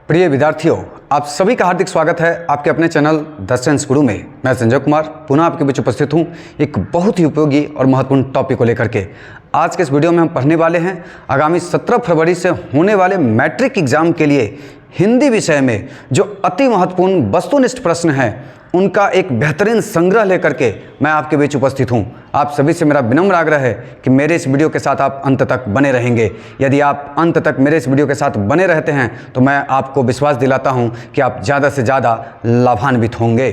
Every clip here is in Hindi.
प्रिय विद्यार्थियों, आप सभी का हार्दिक स्वागत है आपके अपने चैनल द साइंस गुरु में। मैं संजय कुमार पुनः आपके बीच उपस्थित हूँ एक बहुत ही उपयोगी और महत्वपूर्ण टॉपिक को लेकर के। आज के इस वीडियो में हम पढ़ने वाले हैं आगामी 17 फरवरी से होने वाले मैट्रिक एग्जाम के लिए हिंदी विषय में जो अति महत्वपूर्ण वस्तुनिष्ठ प्रश्न हैं उनका एक बेहतरीन संग्रह लेकर के मैं आपके बीच उपस्थित हूं। आप सभी से मेरा विनम्र आग्रह है कि मेरे इस वीडियो के साथ आप अंत तक बने रहेंगे। यदि आप अंत तक मेरे इस वीडियो के साथ बने रहते हैं तो मैं आपको विश्वास दिलाता हूं कि आप ज़्यादा से ज़्यादा लाभान्वित होंगे।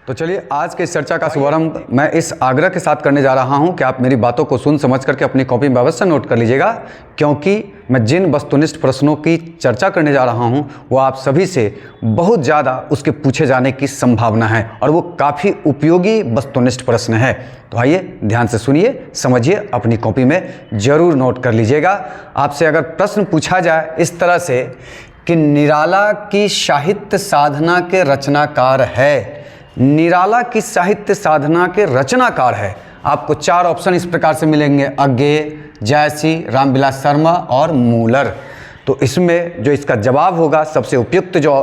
तो चलिए आज के इस चर्चा का शुभारंभ मैं इस आग्रह के साथ करने जा रहा हूं कि आप मेरी बातों को सुन समझ करके अपनी कॉपी में अवश्य नोट कर लीजिएगा, क्योंकि मैं जिन वस्तुनिष्ठ प्रश्नों की चर्चा करने जा रहा हूं वो आप सभी से बहुत ज़्यादा उसके पूछे जाने की संभावना है और वो काफ़ी उपयोगी वस्तुनिष्ठ प्रश्न है। तो आइए ध्यान से सुनिए, समझिए, अपनी कॉपी में ज़रूर नोट कर लीजिएगा। आपसे अगर प्रश्न पूछा जाए इस तरह से कि निराला की साहित्य साधना के रचनाकार है, निराला की साहित्य साधना के रचनाकार है, आपको 4 ऑप्शन इस प्रकार से मिलेंगे: अज्ञेय, जयसी, रामविलास शर्मा और मूलर। तो इसमें जो इसका जवाब होगा, सबसे उपयुक्त जो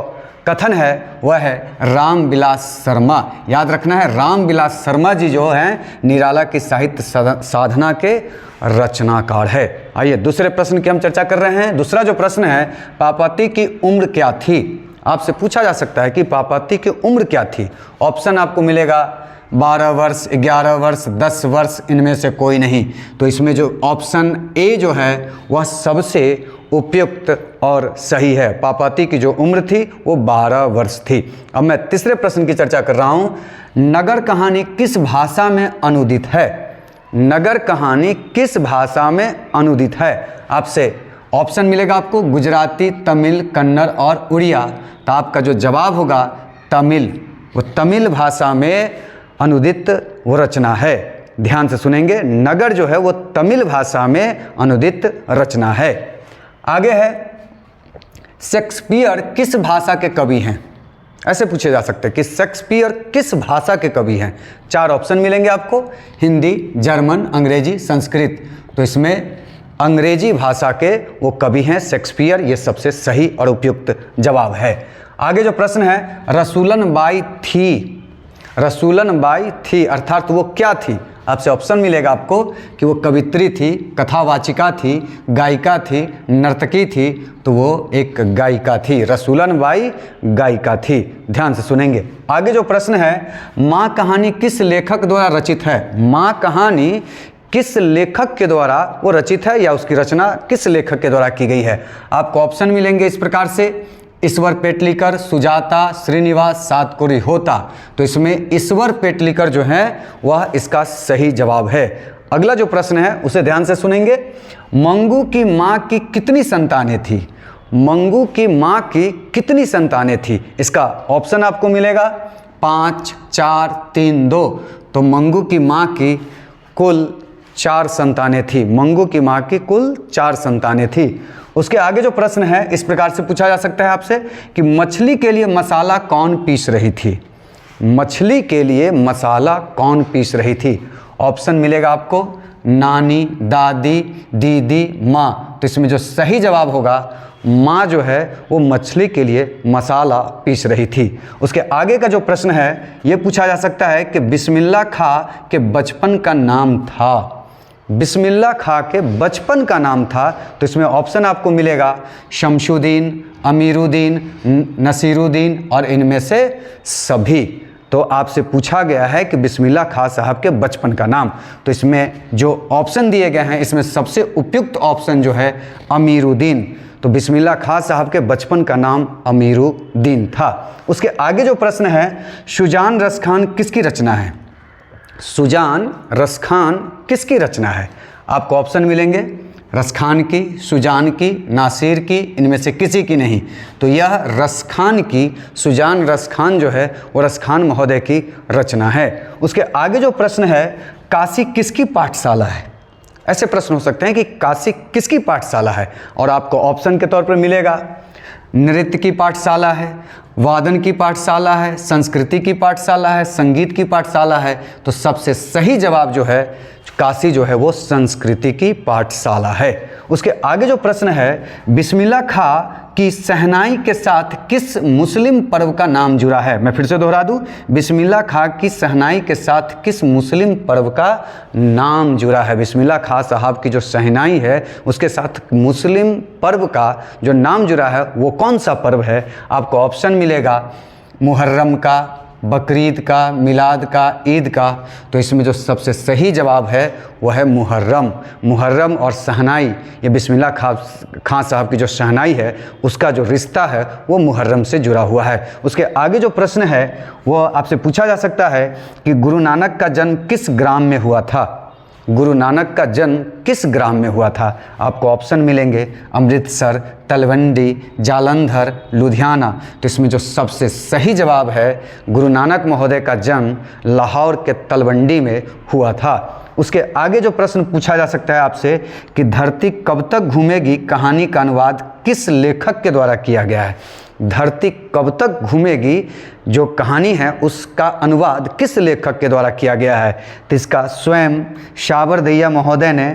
कथन है वह है रामविलास शर्मा। याद रखना है, रामविलास शर्मा जी जो हैं निराला की साहित्य साधना के रचनाकार है। आइए दूसरे प्रश्न की हम चर्चा कर रहे हैं। दूसरा जो प्रश्न है, पापाती की उम्र क्या थी? आपसे पूछा जा सकता है कि पापाती की उम्र क्या थी। ऑप्शन आपको मिलेगा 12 वर्ष, 11 वर्ष, 10 वर्ष, इनमें से कोई नहीं। तो इसमें जो ऑप्शन ए जो है वह सबसे उपयुक्त और सही है। पापाती की जो उम्र थी वो 12 वर्ष थी। अब मैं तीसरे प्रश्न की चर्चा कर रहा हूँ। नगर कहानी किस भाषा में अनुदित है? नगर कहानी किस भाषा में अनुदित है? आपसे ऑप्शन मिलेगा आपको गुजराती, तमिल, कन्नड़ और उड़िया। तो आपका जो जवाब होगा तमिल, वो तमिल भाषा में अनुदित वो रचना है। ध्यान से सुनेंगे, नगर जो है वो तमिल भाषा में अनुदित रचना है। आगे है, शेक्सपियर किस भाषा के कवि हैं? ऐसे पूछे जा सकते हैं कि शेक्सपियर किस भाषा के कवि हैं। 4 ऑप्शन मिलेंगे आपको: हिंदी, जर्मन, अंग्रेजी, संस्कृत। तो इसमें अंग्रेजी भाषा के वो कवि हैं शेक्सपियर। ये सबसे सही और उपयुक्त जवाब है। आगे जो प्रश्न है, रसूलन बाई थी, रसूलन बाई थी अर्थात वो क्या थी? आपसे ऑप्शन मिलेगा आपको कि वो कवित्री थी, कथावाचिका थी, गायिका थी, नर्तकी थी। तो वो एक गायिका थी, रसूलन बाई गायिका थी। ध्यान से सुनेंगे। आगे जो प्रश्न है, माँ कहानी किस लेखक द्वारा रचित है? माँ कहानी किस लेखक के द्वारा वो रचित है या उसकी रचना किस लेखक के द्वारा की गई है? आपको ऑप्शन मिलेंगे इस प्रकार से: ईश्वर पेटलीकर, सुजाता, श्रीनिवास, सातकोरी होता। तो इसमें ईश्वर पेटलीकर जो है वह इसका सही जवाब है। अगला जो प्रश्न है उसे ध्यान से सुनेंगे। मंगू की माँ की कितनी संतानें थी? मंगू की माँ की कितनी संतानें थी? इसका ऑप्शन आपको मिलेगा 5, 4, 3, 2। तो मंगू की माँ की कुल 4 संतानें थी। मंगू की माँ की कुल 4 संतानें थी। उसके आगे जो प्रश्न है इस प्रकार से पूछा जा सकता है आपसे कि मछली के लिए मसाला कौन पीस रही थी? मछली के लिए मसाला कौन पीस रही थी? ऑप्शन मिलेगा आपको नानी, दादी, दीदी, माँ। तो इसमें जो सही जवाब होगा, माँ जो है वो मछली के लिए मसाला पीस रही थी। उसके आगे का जो प्रश्न है ये पूछा जा सकता है कि बिस्मिल्ला खां के बचपन का नाम था। बिस्मिल्ला खां के बचपन का नाम था। तो इसमें ऑप्शन आपको मिलेगा शमशुद्दीन, अमीरुद्दीन, नसीरुद्दीन और इनमें से सभी। तो आपसे पूछा गया है कि बिस्मिल्ला खां साहब के बचपन का नाम। तो इसमें जो ऑप्शन दिए गए हैं इसमें सबसे उपयुक्त ऑप्शन जो है अमीरुद्दीन। तो बिस्मिल्ला खां साहब के बचपन का नाम अमीरुद्दीन था। उसके आगे जो प्रश्न है, सुजान रसखान किसकी रचना है? सुजान रसखान किसकी रचना है? आपको ऑप्शन मिलेंगे रसखान की, सुजान की, नासिर की, इनमें से किसी की नहीं। तो यह रसखान की, सुजान रसखान जो है वो रसखान महोदय की रचना है। उसके आगे जो प्रश्न है, काशी किसकी पाठशाला है? ऐसे प्रश्न हो सकते हैं कि काशी किसकी पाठशाला है, और आपको ऑप्शन के तौर पर मिलेगा नृत्य की पाठशाला है, वादन की पाठशाला है, संस्कृति की पाठशाला है, संगीत की पाठशाला है, तो सबसे सही जवाब जो है काशी जो है वो संस्कृति की पाठशाला है। उसके आगे जो प्रश्न है, बिस्मिल्लाह खां की शहनाई के साथ किस मुस्लिम पर्व का नाम जुड़ा है? मैं फिर से दोहरा दूं, बिस्मिल्लाह खां की शहनाई के साथ किस मुस्लिम पर्व का नाम जुड़ा है? बिस्मिल्लाह खां साहब की जो शहनाई है उसके साथ मुस्लिम पर्व का जो नाम जुड़ा है वो कौन सा पर्व है? आपको ऑप्शन मिलेगा मुहर्रम का, बकरीद का, मिलाद का, ईद का। तो इसमें जो सबसे सही जवाब है वो है मुहर्रम। मुहर्रम और शहनाई, ये बिस्मिल्लाह खां साहब की जो शहनाई है उसका जो रिश्ता है वो मुहर्रम से जुड़ा हुआ है। उसके आगे जो प्रश्न है वो आपसे पूछा जा सकता है कि गुरु नानक का जन्म किस ग्राम में हुआ था? गुरु नानक का जन्म किस ग्राम में हुआ था? आपको ऑप्शन मिलेंगे अमृतसर, तलवंडी, जालंधर, लुधियाना। तो इसमें जो सबसे सही जवाब है, गुरु नानक महोदय का जन्म लाहौर के तलवंडी में हुआ था। उसके आगे जो प्रश्न पूछा जा सकता है आपसे कि धरती कब तक घूमेगी कहानी का अनुवाद किस लेखक के द्वारा किया गया है? धरती कब तक घूमेगी जो कहानी है उसका अनुवाद किस लेखक के द्वारा किया गया है? तो इसका स्वयं सावरदैया महोदय ने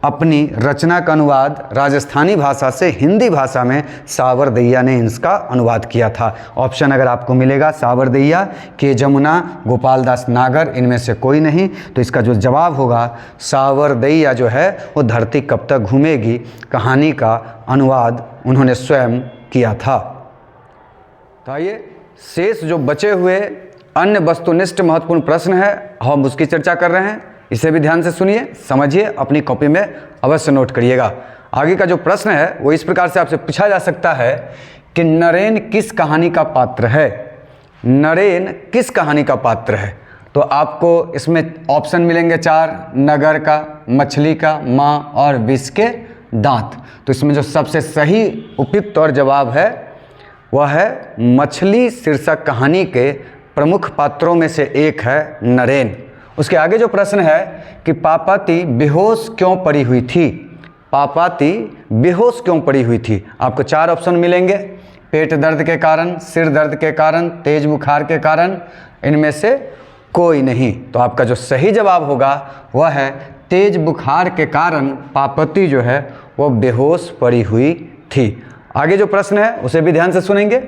अपनी रचना का अनुवाद राजस्थानी भाषा से हिंदी भाषा में सावरदैया ने इसका अनुवाद किया था। ऑप्शन अगर आपको मिलेगा सावरदैया, के जमुना, गोपाल दास नागर, इनमें से कोई नहीं। तो इसका जो जवाब होगा सावरदैया जो है वो धरती कब तक घूमेगी कहानी का अनुवाद उन्होंने स्वयं किया था। तो आइए शेष जो बचे हुए अन्य वस्तुनिष्ठ महत्वपूर्ण प्रश्न है हम उसकी चर्चा कर रहे हैं। इसे भी ध्यान से सुनिए, समझिए, अपनी कॉपी में अवश्य नोट करिएगा। आगे का जो प्रश्न है वो इस प्रकार से आपसे पूछा जा सकता है कि नरेन किस कहानी का पात्र है? नरेन किस कहानी का पात्र है? तो आपको इसमें ऑप्शन मिलेंगे 4, नगर का, मछली का, माँ और विष के दांत। तो इसमें जो सबसे सही उपयुक्त और जवाब है वह है मछली शीर्षक कहानी के प्रमुख पात्रों में से एक है नरेन। उसके आगे जो प्रश्न है कि पापाती बेहोश क्यों पड़ी हुई थी? पापाती बेहोश क्यों पड़ी हुई थी? आपको 4 ऑप्शन मिलेंगे, पेट दर्द के कारण, सिर दर्द के कारण, तेज बुखार के कारण, इनमें से कोई नहीं। तो आपका जो सही जवाब होगा वह है तेज बुखार के कारण पापाती जो है वो बेहोश पड़ी हुई थी। आगे जो प्रश्न है उसे भी ध्यान से सुनेंगे।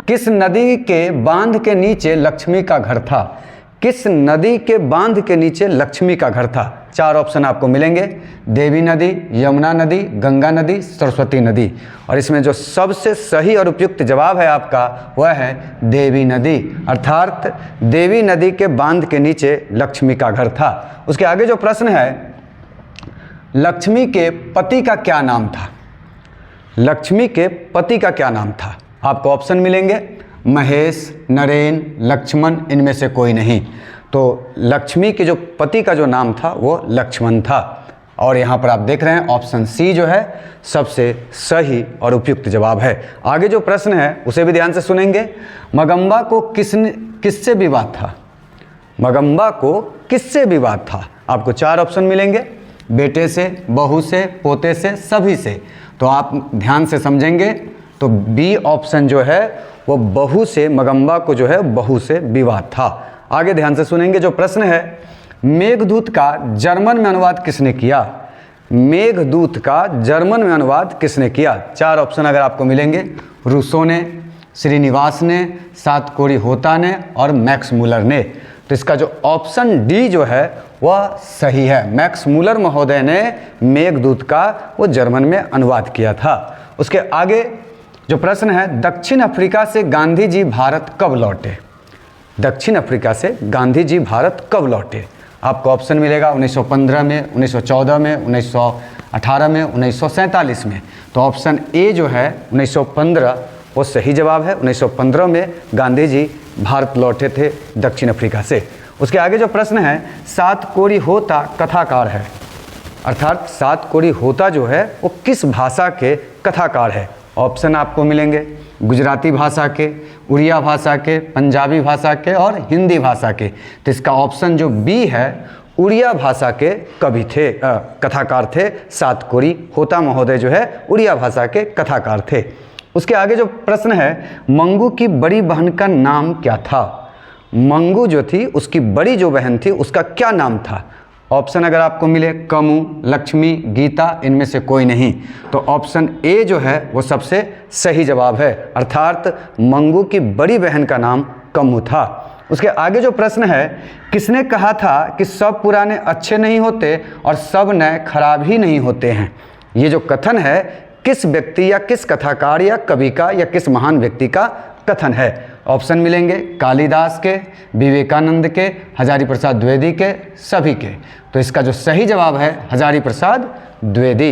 किस नदी के बांध के नीचे लक्ष्मी का घर था? किस नदी के बांध के नीचे लक्ष्मी का घर था? 4 ऑप्शन आपको मिलेंगे, देवी नदी, यमुना नदी, गंगा नदी, सरस्वती नदी। और इसमें जो सबसे सही और उपयुक्त जवाब है आपका वह है देवी नदी, अर्थात देवी नदी के बांध के नीचे लक्ष्मी का घर था। उसके आगे जो प्रश्न है, लक्ष्मी के पति का क्या नाम था? लक्ष्मी के पति का क्या नाम था? आपको ऑप्शन मिलेंगे महेश, नरेन, लक्ष्मण, इनमें से कोई नहीं। तो लक्ष्मी के जो पति का जो नाम था वो लक्ष्मण था। और यहाँ पर आप देख रहे हैं ऑप्शन सी जो है सबसे सही और उपयुक्त जवाब है। आगे जो प्रश्न है उसे भी ध्यान से सुनेंगे। मगम्बा को किससे विवाद था? मगम्बा को किससे विवाद था? आपको 4 ऑप्शन मिलेंगे, बेटे से, बहू से, पोते से, सभी से। तो आप ध्यान से समझेंगे तो बी ऑप्शन जो है वो बहू से, मगम्बा को जो है बहू से विवाद था। आगे ध्यान से सुनेंगे जो प्रश्न है, मेघदूत का जर्मन में अनुवाद किसने किया? मेघदूत का जर्मन में अनुवाद किसने किया? 4 ऑप्शन अगर आपको मिलेंगे, रूसो ने, श्रीनिवास ने, सातकोरी होता ने और मैक्स मूलर ने। तो इसका जो ऑप्शन डी जो है वह सही है। मैक्स मूलर महोदय ने मेघदूत का वो जर्मन में अनुवाद किया था। उसके आगे जो प्रश्न है, दक्षिण अफ्रीका से गांधी जी भारत कब लौटे? दक्षिण अफ्रीका से गांधी जी भारत कब लौटे? आपको ऑप्शन मिलेगा 1915 में, 1914 में, 1918 में, 1947 में। तो ऑप्शन ए जो है 1915 वो सही जवाब है। 1915 में गांधी जी भारत लौटे थे दक्षिण अफ्रीका से। उसके आगे जो प्रश्न है, सातकोरी होता कथाकार है, अर्थात सातकोरी होता जो है वो किस भाषा के कथाकार है? ऑप्शन आपको मिलेंगे गुजराती भाषा के, उड़िया भाषा के, पंजाबी भाषा के और हिंदी भाषा के। तो इसका ऑप्शन जो बी है उड़िया भाषा के कवि थे, कथाकार थे। सातकोरी होता महोदय जो है उड़िया भाषा के कथाकार थे। उसके आगे जो प्रश्न है, मंगू की बड़ी बहन का नाम क्या था? मंगू जो थी उसकी बड़ी जो बहन थी उसका क्या नाम था? ऑप्शन अगर आपको मिले, कमू, लक्ष्मी, गीता, इनमें से कोई नहीं, तो ऑप्शन ए जो है वो सबसे सही जवाब है, अर्थात मंगू की बड़ी बहन का नाम कमू था। उसके आगे जो प्रश्न है, किसने कहा था कि सब पुराने अच्छे नहीं होते और सब नए खराब ही नहीं होते हैं? ये जो कथन है किस व्यक्ति या किस कथाकार या कवि का या किस महान व्यक्ति का कथन है? ऑप्शन मिलेंगे कालिदास के, विवेकानंद के, हजारी प्रसाद द्विवेदी के, सभी के। तो इसका जो सही जवाब है हजारी प्रसाद द्विवेदी।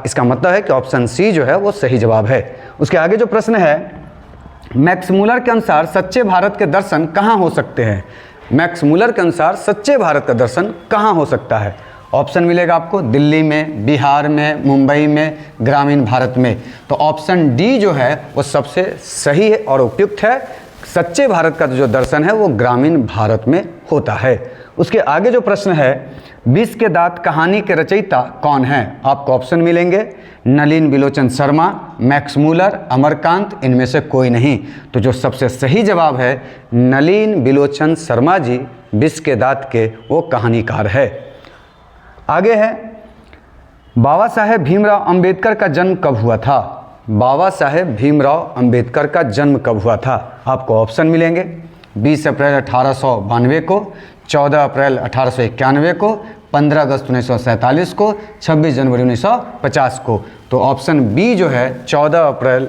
इसका मतलब है कि ऑप्शन सी जो है वो सही जवाब है। उसके आगे जो प्रश्न है, मैक्स मुलर के अनुसार सच्चे भारत के दर्शन कहाँ हो सकते हैं? मैक्स मुलर के अनुसार सच्चे भारत का दर्शन कहाँ हो सकता है? ऑप्शन मिलेगा आपको दिल्ली में, बिहार में, मुंबई में, ग्रामीण भारत में। तो ऑप्शन डी जो है वो सबसे सही है और उपयुक्त है। सच्चे भारत का जो दर्शन है वो ग्रामीण भारत में होता है। उसके आगे जो प्रश्न है, विष के दांत कहानी के रचयिता कौन है? आपको ऑप्शन मिलेंगे नलिन बिलोचन शर्मा, मैक्स मुलर, अमरकांत, इनमें से कोई नहीं। तो जो सबसे सही जवाब है नलिन बिलोचन शर्मा जी विष के दांत के वो कहानीकार है। आगे है, बाबा साहेब भीमराव अंबेडकर का जन्म कब हुआ था? बाबा साहेब भीमराव अंबेडकर का जन्म कब हुआ था? आपको ऑप्शन मिलेंगे 20 अप्रैल 1892 को, 14 अप्रैल 1891 को, 15 अगस्त 1947 को, 26 जनवरी 1950 को। तो ऑप्शन बी जो है 14 अप्रैल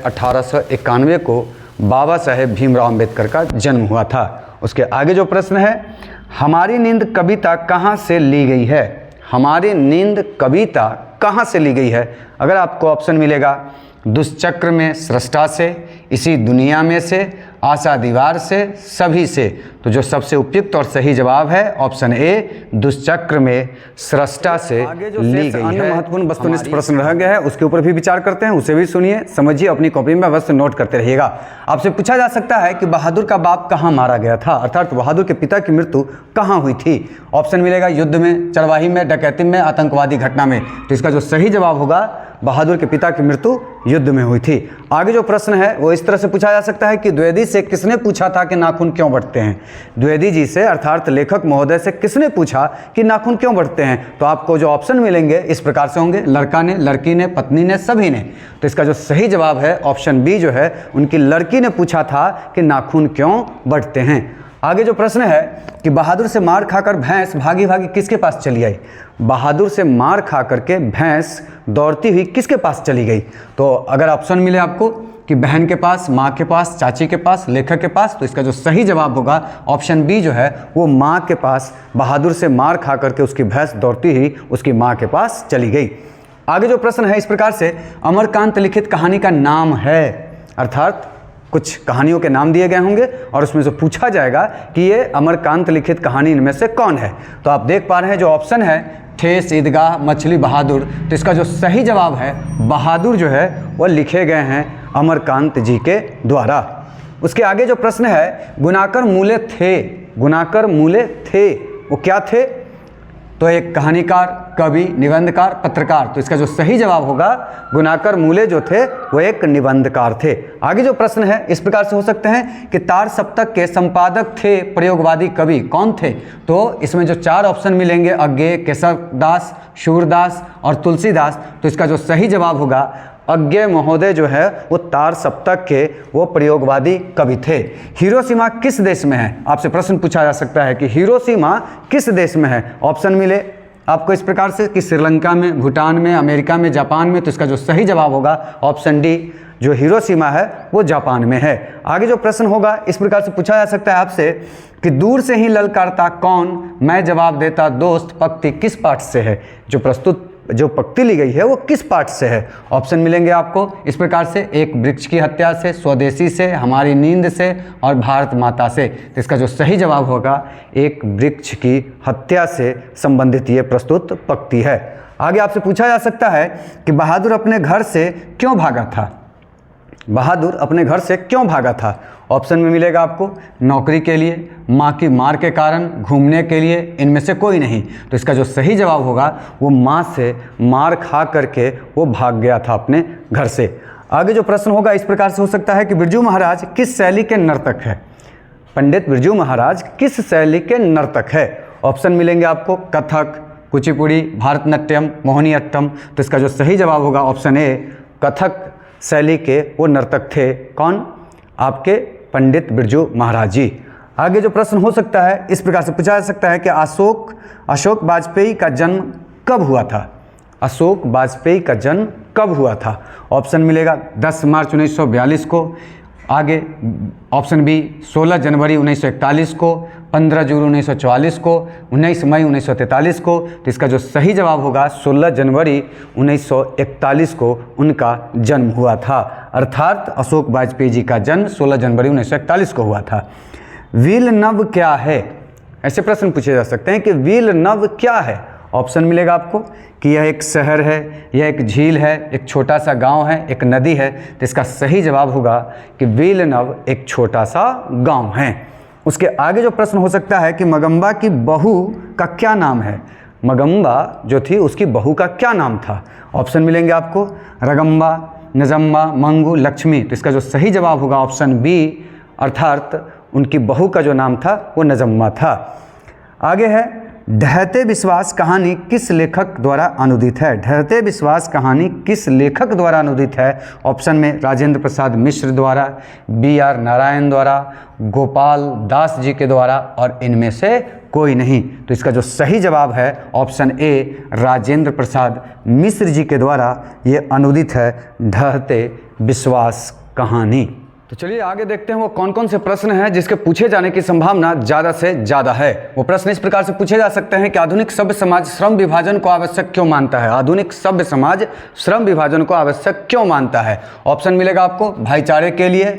1891 को बाबा साहेब भीमराव अंबेडकर का जन्म हुआ था। उसके आगे जो प्रश्न है, हमारी नींद कविता कहाँ से ली गई है? हमारी नींद कविता कहाँ से ली गई है? अगर आपको ऑप्शन मिलेगा दुष्चक्र में सृष्टा से, इसी दुनिया में से, आशा दीवार से, सभी से, तो जो सबसे उपयुक्त और सही जवाब है ऑप्शन ए दुष्चक्र में सृष्टा से ली गई है। अन्य महत्वपूर्ण वस्तुनिष्ठ प्रश्न रह गया है, उसके ऊपर भी विचार करते हैं, उसे भी सुनिए, समझिए, अपनी कॉपी में अवश्य नोट करते रहिएगा। आपसे पूछा जा सकता है कि बहादुर का बाप कहाँ मारा गया था, अर्थात बहादुर के पिता की मृत्यु कहाँ हुई थी? ऑप्शन मिलेगा युद्ध में, चरवाही में, डकैती में, आतंकवादी घटना में। तो इसका जो सही जवाब होगा बहादुर के पिता की मृत्यु युद्ध में हुई थी। आगे जो प्रश्न है वो इस तरह से पूछा जा सकता है कि द्विवेदी से किसने पूछा था कि नाखून क्यों बढ़ते हैं? द्विवेदी जी से अर्थात लेखक महोदय से किसने पूछा कि नाखून क्यों बढ़ते हैं? तो आपको जो ऑप्शन मिलेंगे इस प्रकार से होंगे, लड़का ने, लड़की ने, पत्नी ने, सभी ने। तो इसका जो सही जवाब है ऑप्शन बी जो है, उनकी लड़की ने पूछा था कि नाखून क्यों बढ़ते हैं। आगे जो प्रश्न है कि बहादुर से मार खाकर भैंस भागी भागी किसके पास चली आई? बहादुर से मार खा करके भैंस दौड़ती हुई किसके पास चली गई? तो अगर ऑप्शन मिले आपको कि बहन के पास, माँ के पास, चाची के पास, लेखक के पास, तो इसका जो सही जवाब होगा ऑप्शन बी जो है वो माँ के पास। बहादुर से मार खा करके उसकी भैंस दौड़ती हुई उसकी माँ के पास चली गई। आगे जो प्रश्न है इस प्रकार से, अमरकांत लिखित कहानी का नाम है, अर्थात कुछ कहानियों के नाम दिए गए होंगे और उसमें से पूछा जाएगा कि ये अमरकांत लिखित कहानी इनमें से कौन है। तो आप देख पा रहे हैं जो ऑप्शन है ठेस, ईदगाह, मछली, बहादुर। तो इसका जो सही जवाब है बहादुर जो है वो लिखे गए हैं अमरकांत जी के द्वारा। उसके आगे जो प्रश्न है, गुनाकर मूले थे, गुनाकर मूले थे वो क्या थे? तो एक कहानीकार, कवि, निबंधकार, पत्रकार। तो इसका जो सही जवाब होगा गुनाकर मूले जो थे वो एक निबंधकार थे। आगे जो प्रश्न है इस प्रकार से हो सकते हैं कि तार सप्तक के संपादक थे प्रयोगवादी कवि कौन थे? तो इसमें जो 4 ऑप्शन मिलेंगे, अज्ञेय, केशवदास, सूरदास और तुलसीदास। तो इसका जो सही जवाब होगा अज्ञेय महोदय जो है वो तार सप्तक के वो प्रयोगवादी कवि थे। हिरोशिमा किस देश में है? आपसे प्रश्न पूछा जा सकता है कि हिरोशिमा किस देश में है? ऑप्शन मिले आपको इस प्रकार से कि श्रीलंका में, भूटान में, अमेरिका में, जापान में। तो इसका जो सही जवाब होगा ऑप्शन डी, जो हिरोशिमा है वो जापान में है। आगे जो प्रश्न होगा इस प्रकार से पूछा जा सकता है आपसे कि दूर से ही ललकारता कौन, मैं जवाब देता दोस्त, पंक्ति किस पाठ से है? जो पंक्ति ली गई है वो किस पाठ से है? ऑप्शन मिलेंगे आपको इस प्रकार से, एक वृक्ष की हत्या से, स्वदेशी से, हमारी नींद से और भारत माता से। तो इसका जो सही जवाब होगा एक वृक्ष की हत्या से संबंधित ये प्रस्तुत पंक्ति है। आगे आपसे पूछा जा सकता है कि बहादुर अपने घर से क्यों भागा था? बहादुर अपने घर से क्यों भागा था? ऑप्शन में मिलेगा आपको नौकरी के लिए, माँ की मार के कारण, घूमने के लिए, इनमें से कोई नहीं। तो इसका जो सही जवाब होगा वो माँ से मार खा करके वो भाग गया था अपने घर से। आगे जो प्रश्न होगा इस प्रकार से हो सकता है कि बिरजू महाराज किस शैली के नर्तक है? पंडित बिरजू महाराज किस शैली के नर्तक है? ऑप्शन मिलेंगे आपको कथक, कुचिपुड़ी, भारतनाट्यम, मोहिनीअट्टम। तो इसका जो सही जवाब होगा ऑप्शन ए, कथक शैली के वो नर्तक थे। कौन? आपके पंडित बिरजू महाराज जी। आगे जो प्रश्न हो सकता है इस प्रकार से पूछा जा सकता है कि अशोक वाजपेयी का जन्म कब हुआ था? अशोक वाजपेयी का जन्म कब हुआ था? ऑप्शन मिलेगा 10 मार्च 1942 को, आगे ऑप्शन बी 16 जनवरी 1941 को, 15 जून 1944 को, 19 मई 1943 को। तो इसका जो सही जवाब होगा 16 जनवरी 1941 को उनका जन्म हुआ था। अर्थात अशोक वाजपेयी जी का जन्म 16 जनवरी 1941 को हुआ था। वील नव क्या है? ऐसे प्रश्न पूछे जा सकते हैं कि वील नव क्या है? ऑप्शन मिलेगा आपको कि यह एक शहर है, यह एक झील है, एक छोटा सा गांव है, एक नदी है। तो इसका सही जवाब होगा कि वील नव एक छोटा सा गांव है। उसके आगे जो प्रश्न हो सकता है कि मगम्बा की बहू का क्या नाम है? मगम्बा जो थी उसकी बहू का क्या नाम था? ऑप्शन मिलेंगे आपको रगम्बा, नजम्बा, मंगू, लक्ष्मी। तो इसका जो सही जवाब होगा ऑप्शन बी, अर्थात उनकी बहू का जो नाम था वो नजम्मा था। आगे है ढहते विश्वास कहानी किस लेखक द्वारा अनुदित है? ढहते विश्वास कहानी किस लेखक द्वारा अनुदित है? ऑप्शन में राजेंद्र प्रसाद मिश्र द्वारा, BR नारायण द्वारा, गोपाल दास जी के द्वारा, और इनमें से कोई नहीं। तो इसका जो सही जवाब है ऑप्शन ए, राजेंद्र प्रसाद मिश्र जी के द्वारा ये अनुदित है ढहते विश्वास कहानी। तो चलिए आगे देखते हैं वो कौन कौन से प्रश्न हैं जिसके पूछे जाने की संभावना ज़्यादा से ज़्यादा है। वो प्रश्न इस प्रकार से पूछे जा सकते हैं कि आधुनिक सभ्य समाज श्रम विभाजन को आवश्यक क्यों मानता है? आधुनिक सभ्य समाज श्रम विभाजन को आवश्यक क्यों मानता है? ऑप्शन मिलेगा आपको भाईचारे के लिए,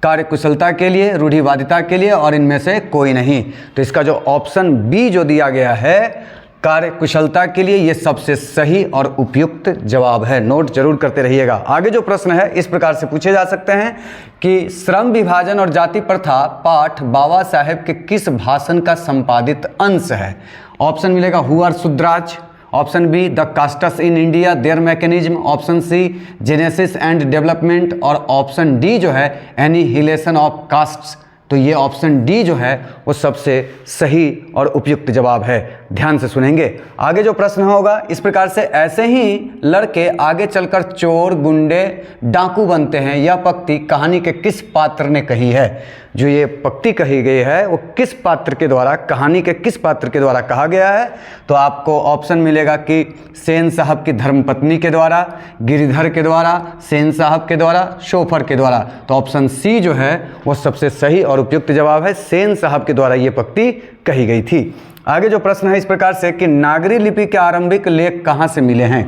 कार्यकुशलता के लिए, रूढ़िवादिता के लिए, और इनमें से कोई नहीं। तो इसका जो ऑप्शन बी जो दिया गया है कार्यकुशलता के लिए, ये सबसे सही और उपयुक्त जवाब है। नोट जरूर करते रहिएगा। आगे जो प्रश्न है इस प्रकार से पूछे जा सकते हैं कि श्रम विभाजन और जाति प्रथा पाठ बाबा साहेब के किस भाषण का संपादित अंश है? ऑप्शन मिलेगा who are Shudras, option B the castes in India their mechanism, option C genesis and development, और ऑप्शन डी जो है एनिहिलेशन ऑफ कास्ट्स। तो ये ऑप्शन डी जो है वो सबसे सही और उपयुक्त जवाब है। ध्यान से सुनेंगे। आगे जो प्रश्न होगा इस प्रकार से, ऐसे ही लड़के आगे चलकर चोर, गुंडे, डाकू बनते हैं, यह पंक्ति कहानी के किस पात्र ने कही है? जो ये पंक्ति कही गई है वो किस पात्र के द्वारा, कहानी के किस पात्र के द्वारा कहा गया है? तो आपको ऑप्शन मिलेगा कि सेन साहब की धर्मपत्नी के द्वारा, गिरिधर के द्वारा, सेन साहब के द्वारा, शोफर के द्वारा। तो ऑप्शन सी जो है वो सबसे सही और उपयुक्त जवाब है। सेन साहब के द्वारा ये पंक्ति कही गई थी। आगे जो प्रश्न है इस प्रकार से कि नागरी लिपि के आरंभिक लेख कहाँ से मिले हैं?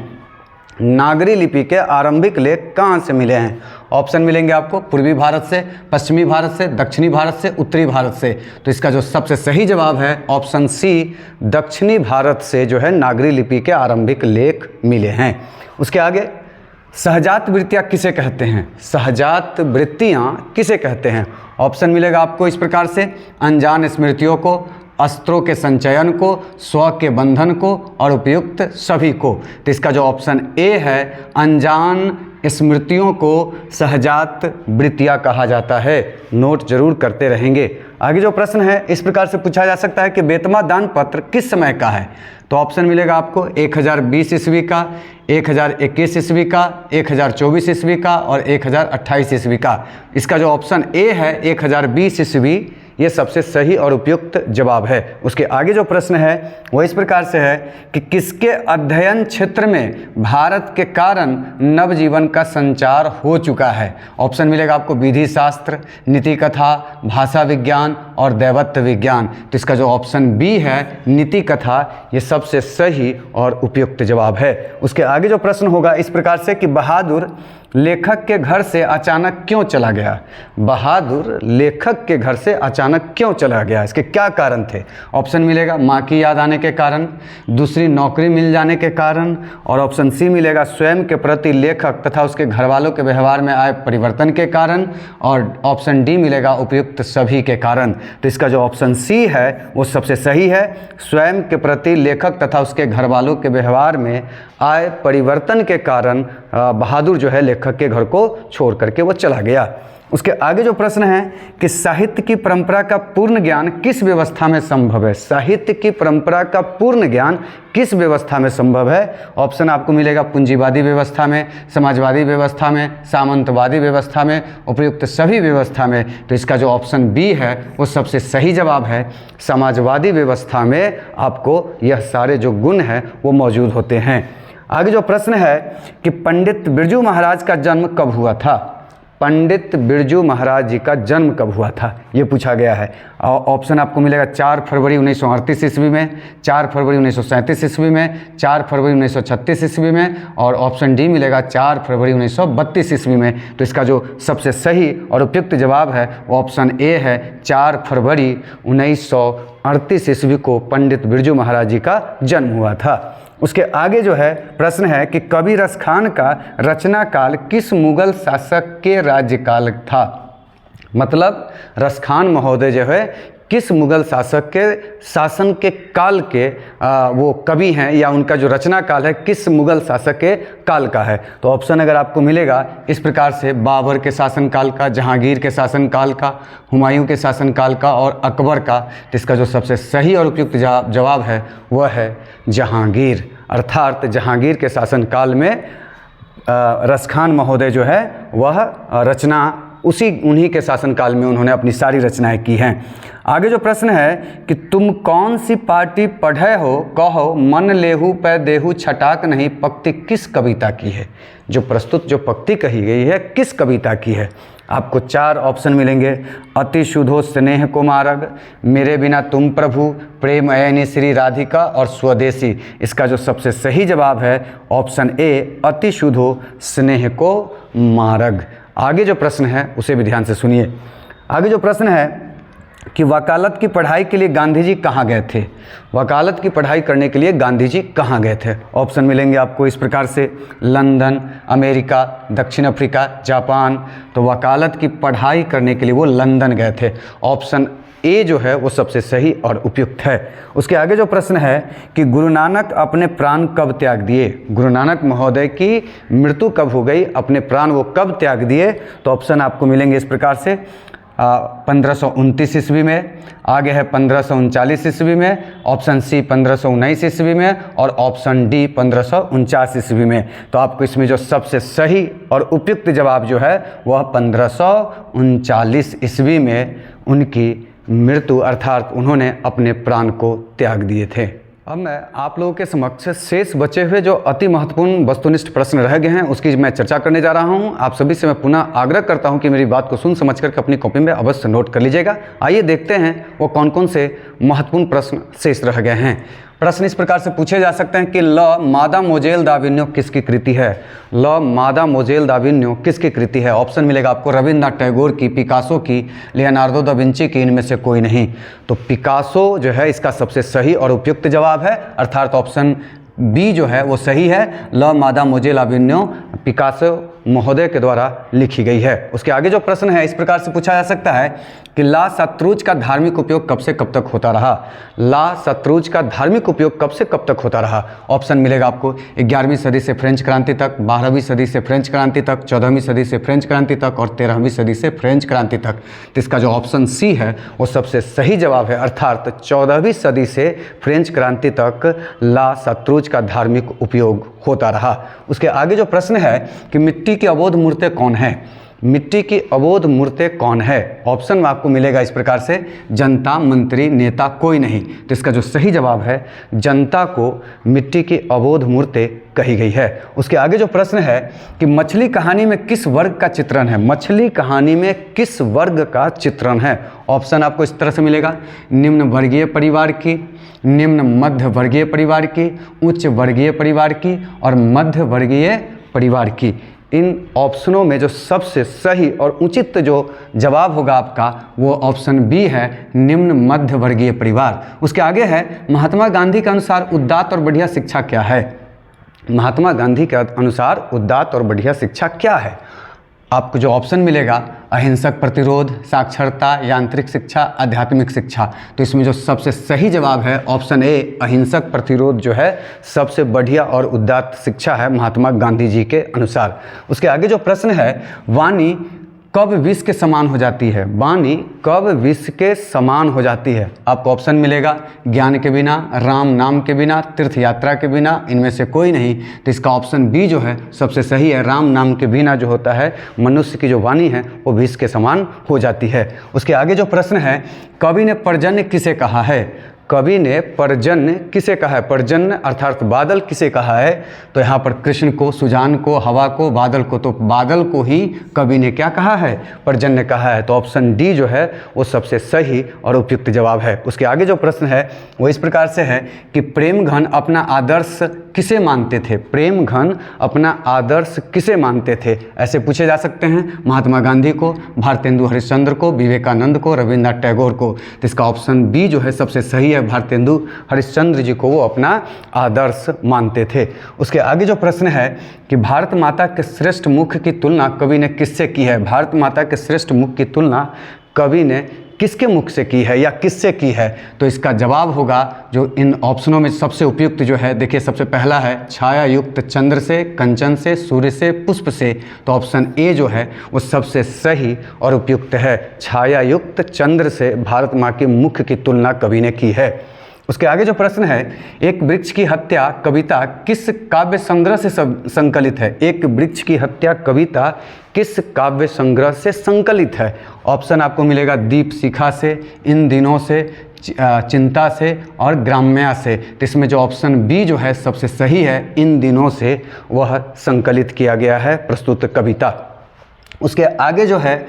नागरी लिपि के आरंभिक लेख कहाँ से मिले हैं? ऑप्शन मिलेंगे आपको पूर्वी भारत से, पश्चिमी भारत से, दक्षिणी भारत से, उत्तरी भारत से। तो इसका जो सबसे सही जवाब है ऑप्शन सी, दक्षिणी भारत से जो है नागरी लिपि के आरंभिक लेख मिले हैं। उसके आगे सहजात वृत्तियाँ किसे कहते हैं? सहजात वृत्तियाँ किसे कहते हैं? ऑप्शन मिलेगा आपको इस प्रकार से, अनजान स्मृतियों को, अस्त्रों के संचयन को, स्व के बंधन को, और उपयुक्त सभी को। तो इसका जो ऑप्शन ए है, अनजान स्मृतियों को सहजात वृत्तियाँ कहा जाता है। नोट जरूर करते रहेंगे। आगे जो प्रश्न है इस प्रकार से पूछा जा सकता है कि बेतमा दान पत्र किस समय का है? तो ऑप्शन मिलेगा आपको 1020 ईस्वी का, 1021 ईस्वी का, 1024 ईस्वी का, और 1028 ईस्वी का। इसका जो ऑप्शन ए है 1020 ईस्वी, ये सबसे सही और उपयुक्त जवाब है। उसके आगे जो प्रश्न है वो इस प्रकार से है कि किसके अध्ययन क्षेत्र में भारत के कारण नवजीवन का संचार हो चुका है? ऑप्शन मिलेगा आपको विधि शास्त्र, नीति कथा, भाषा विज्ञान, और दैवत्व विज्ञान। तो इसका जो ऑप्शन बी है नीति कथा, ये सबसे सही और उपयुक्त जवाब है। उसके आगे जो प्रश्न होगा इस प्रकार से कि बहादुर लेखक के घर से अचानक क्यों चला गया? बहादुर लेखक के घर से अचानक क्यों चला गया? इसके क्या कारण थे? ऑप्शन मिलेगा माँ की याद आने के कारण, दूसरी नौकरी मिल जाने के कारण, और ऑप्शन सी मिलेगा स्वयं के प्रति लेखक तथा उसके घर वालों के व्यवहार में आए परिवर्तन के कारण, और ऑप्शन डी मिलेगा उपयुक्त सभी के कारण। तो इसका जो ऑप्शन सी है वो सबसे सही है। स्वयं के प्रति लेखक तथा उसके घर वालों के व्यवहार में आए परिवर्तन के कारण बहादुर जो है लेखक के घर को छोड़ करके वो चला गया। उसके आगे जो प्रश्न है कि साहित्य की परंपरा का पूर्ण ज्ञान किस व्यवस्था में संभव है? साहित्य की परंपरा का पूर्ण ज्ञान किस व्यवस्था में संभव है? ऑप्शन आपको मिलेगा पूंजीवादी व्यवस्था में, समाजवादी व्यवस्था में, सामंतवादी व्यवस्था में, उपयुक्त सभी व्यवस्था में। तो इसका जो ऑप्शन बी है वो सबसे सही जवाब है। समाजवादी व्यवस्था में आपको यह सारे जो गुण हैं वो मौजूद होते हैं। आगे जो प्रश्न है कि पंडित बिरजू महाराज का जन्म कब हुआ था? पंडित बिरजू महाराज जी का जन्म कब हुआ था ये पूछा गया है। ऑप्शन आपको मिलेगा 4 फरवरी 1938 ईस्वी में, 4 फरवरी 1937 ईस्वी में, 4 फरवरी 1936 ईस्वी में, और ऑप्शन डी मिलेगा 4 फरवरी 1932 ईस्वी में। तो इसका जो सबसे सही और उपयुक्त जवाब है वो ऑप्शन ए है, 4 फरवरी 1938 ईस्वी को पंडित बिरजू महाराज जी का जन्म हुआ था। उसके आगे जो है प्रश्न है कि कवि रसखान का रचना काल किस मुगल शासक के राज्यकाल था? मतलब रसखान महोदय जो है किस मुगल शासक के शासन के काल के वो कवि हैं, या उनका जो रचना काल है किस मुगल शासक के काल का है? तो ऑप्शन अगर आपको मिलेगा इस प्रकार से, बाबर के शासनकाल का, जहांगीर के शासनकाल का, हुमायूं के शासनकाल का और अकबर का। तो इसका जो सबसे सही और उपयुक्त जवाब है वह है जहांगीर। अर्थात जहांगीर के शासनकाल में रसखान महोदय जो है वह रचना उन्हीं के शासनकाल में उन्होंने अपनी सारी रचनाएं की हैं। आगे जो प्रश्न है कि तुम कौन सी पार्टी पढ़े हो, कहो मन लेहू पै देहू छटाक नहीं, पक्ति किस कविता की है? जो प्रस्तुत जो पक्ति कही गई है किस कविता की है? आपको 4 ऑप्शन मिलेंगे। अति शुद्धो स्नेह को मार्ग, मेरे बिना तुम प्रभु, प्रेम ऐनी श्री राधिका और स्वदेशी। इसका जो सबसे सही जवाब है ऑप्शन ए, अति शुद्धो स्नेह को मार्ग। आगे जो प्रश्न है उसे भी ध्यान से सुनिए। आगे जो प्रश्न है कि वकालत की पढ़ाई के लिए गांधी जी कहाँ गए थे? वकालत की पढ़ाई करने के लिए गांधी जी कहाँ गए थे? ऑप्शन मिलेंगे आपको इस प्रकार से, लंदन, अमेरिका, दक्षिण अफ्रीका, जापान। तो वकालत की पढ़ाई करने के लिए वो लंदन गए थे। ऑप्शन ए जो है वो सबसे सही और उपयुक्त है। उसके आगे जो प्रश्न है कि गुरु नानक अपने प्राण कब त्याग दिए? गुरु नानक महोदय की मृत्यु कब हो गई, अपने प्राण वो कब त्याग दिए? तो ऑप्शन आपको मिलेंगे इस प्रकार से, 1529 ईस्वी में, आगे है 1539 ईस्वी में, ऑप्शन सी 1519 ईस्वी में, और ऑप्शन डी 1549 ईस्वी में। तो आपको इसमें जो सबसे सही और उपयुक्त जवाब जो है वह 1539 ईस्वी में उनकी मृत्यु अर्थात उन्होंने अपने प्राण को त्याग दिए थे। अब मैं आप लोगों के समक्ष शेष बचे हुए जो अति महत्वपूर्ण वस्तुनिष्ठ प्रश्न रह गए हैं उसकी मैं चर्चा करने जा रहा हूं। आप सभी से मैं पुनः आग्रह करता हूं कि मेरी बात को सुन समझ करके अपनी कॉपी में अवश्य नोट कर लीजिएगा। आइए देखते हैं वो कौन कौन से महत्वपूर्ण प्रश्न शेष रह गए हैं। प्रश्न इस प्रकार से पूछे जा सकते हैं कि ल मादामोजेल दाविन्यो किसकी कृति है? ल मादामोजेल दाविन्यो किसकी कृति है? ऑप्शन मिलेगा आपको रविन्द्रनाथ टैगोर की, पिकासो की, लियोनार्दो दा विंची की, इनमें से कोई नहीं। तो पिकासो जो है इसका सबसे सही और उपयुक्त जवाब है, अर्थात ऑप्शन बी जो है वो सही है। ल मादामोजेल दाविन्यो पिकासो महोदय के द्वारा लिखी गई है। उसके आगे जो प्रश्न है इस प्रकार से पूछा जा सकता है कि ला शत्रुज का धार्मिक उपयोग कब से कब तक होता रहा? ला शत्रुज का धार्मिक उपयोग कब से कब तक होता रहा? ऑप्शन मिलेगा आपको 11वीं सदी से फ्रेंच क्रांति तक, 12वीं सदी से फ्रेंच क्रांति तक, 14वीं सदी से फ्रेंच क्रांति तक और 13वीं सदी से फ्रेंच क्रांति तक। तो इसका जो ऑप्शन सी है वो सबसे सही जवाब है, अर्थात 14वीं सदी से फ्रेंच क्रांति तक ला शत्रुज का धार्मिक उपयोग होता रहा। उसके आगे जो प्रश्न है कि मिट्टी की अबोध मूर्तें कौन है? मिट्टी की अबोध मूर्तें कौन है? ऑप्शन में आपको मिलेगा इस प्रकार से, जनता, मंत्री, नेता, कोई नहीं। तो इसका जो सही जवाब है जनता को मिट्टी की अबोध मूर्तें कही गई है। उसके आगे जो प्रश्न है कि मछली कहानी में किस वर्ग का चित्रण है? मछली कहानी में किस वर्ग का चित्रण है? ऑप्शन आपको इस तरह से मिलेगा, निम्न वर्गीय परिवार की, निम्न मध्य वर्गीय परिवार की, उच्च वर्गीय परिवार की और मध्य वर्गीय परिवार की। इन ऑप्शनों में जो सबसे सही और उचित जो जवाब होगा आपका वो ऑप्शन बी है, निम्न मध्य वर्गीय परिवार। उसके आगे है, महात्मा गांधी के अनुसार उदात्त और बढ़िया शिक्षा क्या है। महात्मा गांधी के अनुसार उदात्त और बढ़िया शिक्षा क्या है। आपको जो ऑप्शन मिलेगा, अहिंसक प्रतिरोध, साक्षरता, यांत्रिक शिक्षा, आध्यात्मिक शिक्षा। तो इसमें जो सबसे सही जवाब है ऑप्शन ए, अहिंसक प्रतिरोध जो है सबसे बढ़िया और उदात्त शिक्षा है महात्मा गांधी जी के अनुसार। उसके आगे जो प्रश्न है, वाणी कब विष के समान हो जाती है। वाणी कब विष के समान हो जाती है। आपको ऑप्शन मिलेगा, ज्ञान के बिना, राम नाम के बिना, तीर्थ यात्रा के बिना, इनमें से कोई नहीं। तो इसका ऑप्शन बी जो है सबसे सही है, राम नाम के बिना जो होता है मनुष्य की जो वाणी है वो विष के समान हो जाती है। उसके आगे जो प्रश्न है, कवि ने पर्जन्य किसे कहा है। कवि ने पर्जन्य किसे कहा है। पर्जन्य अर्थात बादल किसे कहा है। तो यहाँ पर कृष्ण को, सुजान को, हवा को, बादल को, तो बादल को ही कवि ने क्या कहा है, पर्जन्य कहा है। तो ऑप्शन डी जो है वो सबसे सही और उपयुक्त जवाब है। उसके आगे जो प्रश्न है वो इस प्रकार से है कि प्रेम घन अपना आदर्श किसे मानते थे। प्रेम घन अपना आदर्श किसे मानते थे। ऐसे पूछे जा सकते हैं, महात्मा गांधी को, भारतेंदु हरिश्चंद्र को, विवेकानंद को, रविन्द्रनाथ टैगोर को। तो इसका ऑप्शन बी जो है सबसे सही है, भारतेंदु हरिश्चंद्र जी को वो अपना आदर्श मानते थे। उसके आगे जो प्रश्न है कि भारत माता के श्रेष्ठ मुख की तुलना कवि ने किससे की है। भारत माता के श्रेष्ठ मुख की तुलना कवि ने किसके मुख से की है या किससे की है। तो इसका जवाब होगा जो इन ऑप्शनों में सबसे उपयुक्त जो है, देखिए सबसे पहला है छाया युक्त चंद्र से, कंचन से, सूर्य से, पुष्प से। तो ऑप्शन ए जो है वो सबसे सही और उपयुक्त है, छाया युक्त चंद्र से भारत माँ के मुख की तुलना कवि ने की है। उसके आगे जो प्रश्न है, एक वृक्ष की हत्या कविता किस काव्य संग्रह से संकलित है। एक वृक्ष की हत्या कविता किस काव्य संग्रह से संकलित है। ऑप्शन आपको मिलेगा दीप शिखा से, इन दिनों से, चिंता से और ग्राम्या से। तो इसमें जो ऑप्शन बी जो है सबसे सही है, इन दिनों से वह संकलित किया गया है प्रस्तुत कविता। उसके आगे जो है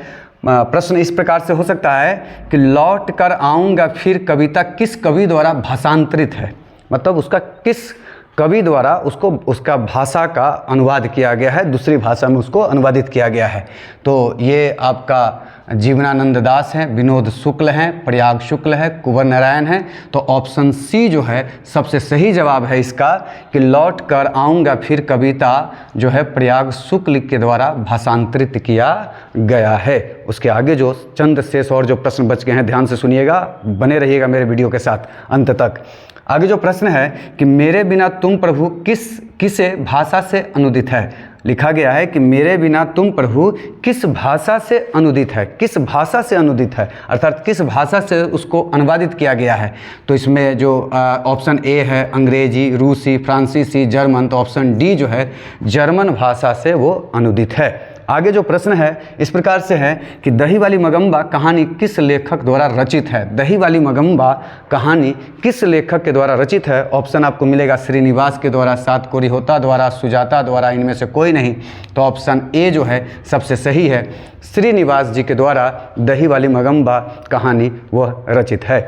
प्रश्न इस प्रकार से हो सकता है कि लौट कर आऊँगा फिर कविता किस कवि द्वारा भाषांतरित है। मतलब उसका किस कवि द्वारा उसको उसका भाषा का अनुवाद किया गया है, दूसरी भाषा में उसको अनुवादित किया गया है। तो ये आपका जीवनानंद दास हैं, विनोद शुक्ल हैं, प्रयाग शुक्ल है, कुंवर नारायण हैं। तो ऑप्शन सी जो है सबसे सही जवाब है इसका कि लौट कर आऊँगा फिर कविता जो है प्रयाग शुक्ल के द्वारा भाषांतरित किया गया है। उसके आगे जो चंद शेष और जो प्रश्न बच गए हैं ध्यान से सुनिएगा, बने रहिएगा मेरे वीडियो के साथ अंत तक। आगे जो प्रश्न है कि मेरे बिना तुम प्रभु किसे भाषा से अनुदित है। लिखा गया है कि मेरे बिना तुम प्रभु किस भाषा से अनुदित है। किस भाषा से अनुदित है अर्थात किस भाषा से उसको अनुवादित किया गया है। तो इसमें जो ऑप्शन ए है अंग्रेजी, रूसी, फ्रांसीसी, जर्मन। तो ऑप्शन डी जो है जर्मन भाषा से वो अनुदित है। आगे जो प्रश्न है इस प्रकार से है कि दही वाली मगम्बा कहानी किस लेखक द्वारा रचित है। दही वाली मगम्बा कहानी किस लेखक के द्वारा रचित है। ऑप्शन आपको मिलेगा श्रीनिवास के द्वारा, सातकोरी होता द्वारा, सुजाता द्वारा, इनमें से कोई नहीं। तो ऑप्शन ए जो है सबसे सही है, श्रीनिवास जी के द्वारा दही वाली मगम्बा कहानी वह रचित है।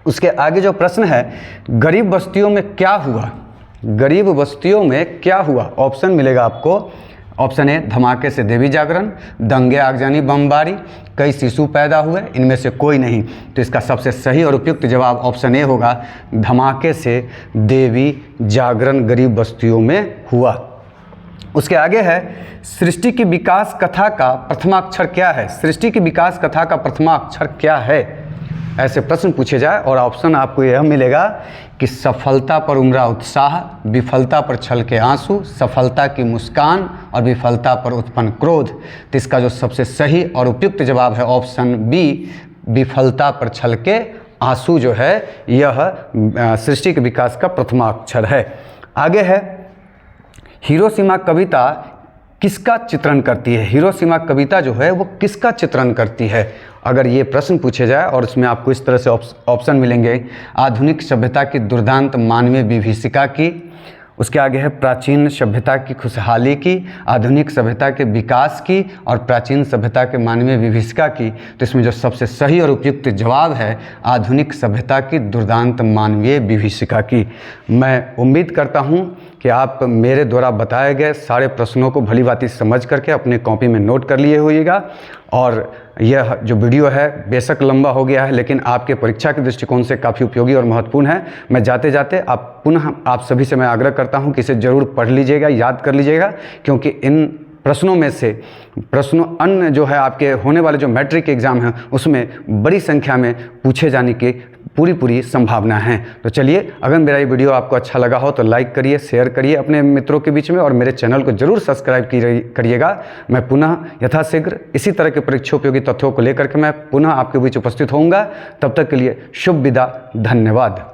उसके आगे जो प्रश्न है, गरीब बस्तियों में क्या हुआ। गरीब बस्तियों में क्या हुआ। ऑप्शन मिलेगा आपको, ऑप्शन ए धमाके से देवी जागरण, दंगे आगजनी बमबारी, कई शिशु पैदा हुए, इनमें से कोई नहीं। तो इसका सबसे सही और उपयुक्त जवाब ऑप्शन ए होगा, धमाके से देवी जागरण गरीब बस्तियों में हुआ। उसके आगे है सृष्टि की विकास कथा का प्रथमाक्षर क्या है। सृष्टि की विकास कथा का प्रथमाक्षर क्या है, ऐसे प्रश्न पूछे जाए और ऑप्शन आपको यह मिलेगा कि सफलता पर उमड़ा उत्साह, विफलता पर छलके आंसू, सफलता की मुस्कान और विफलता पर उत्पन्न क्रोध। तो इसका जो सबसे सही और उपयुक्त जवाब है ऑप्शन बी, विफलता पर छलके आंसू जो है यह सृष्टि के विकास का प्रथमाक्षर है। आगे है हिरोशिमा कविता किसका चित्रण करती है। हिरोशिमा कविता जो है वो किसका चित्रण करती है। अगर ये प्रश्न पूछे जाए और इसमें आपको इस तरह से ऑप्शन मिलेंगे, आधुनिक सभ्यता की दुर्दांत मानवीय विभीषिका की, उसके आगे है प्राचीन सभ्यता की खुशहाली की, आधुनिक सभ्यता के विकास की और प्राचीन सभ्यता के मानवीय विभीषिका की। तो इसमें जो सबसे सही और उपयुक्त जवाब है आधुनिक सभ्यता की दुर्दांत मानवीय विभीषिका की। मैं उम्मीद करता हूँ कि आप मेरे द्वारा बताए गए सारे प्रश्नों को भली भांति समझ करके अपने कॉपी में नोट कर लिए होइएगा। और यह जो वीडियो है बेशक लंबा हो गया है, लेकिन आपके परीक्षा के दृष्टिकोण से काफ़ी उपयोगी और महत्वपूर्ण है। मैं जाते जाते आप सभी से मैं आग्रह करता हूं कि इसे ज़रूर पढ़ लीजिएगा, याद कर लीजिएगा, क्योंकि इन प्रश्नों में से अन्य जो है आपके होने वाले जो मैट्रिक एग्ज़ाम हैं उसमें बड़ी संख्या में पूछे जाने की पूरी संभावना है। तो चलिए, अगर मेरा ये वीडियो आपको अच्छा लगा हो तो लाइक करिए, शेयर करिए अपने मित्रों के बीच में, और मेरे चैनल को जरूर सब्सक्राइब करिएगा। मैं पुनः यथाशीघ्र इसी तरह के परीक्षा उपयोगी तथ्यों को लेकर के मैं पुनः आपके बीच उपस्थित होऊंगा। तब तक के लिए शुभ विदा, धन्यवाद।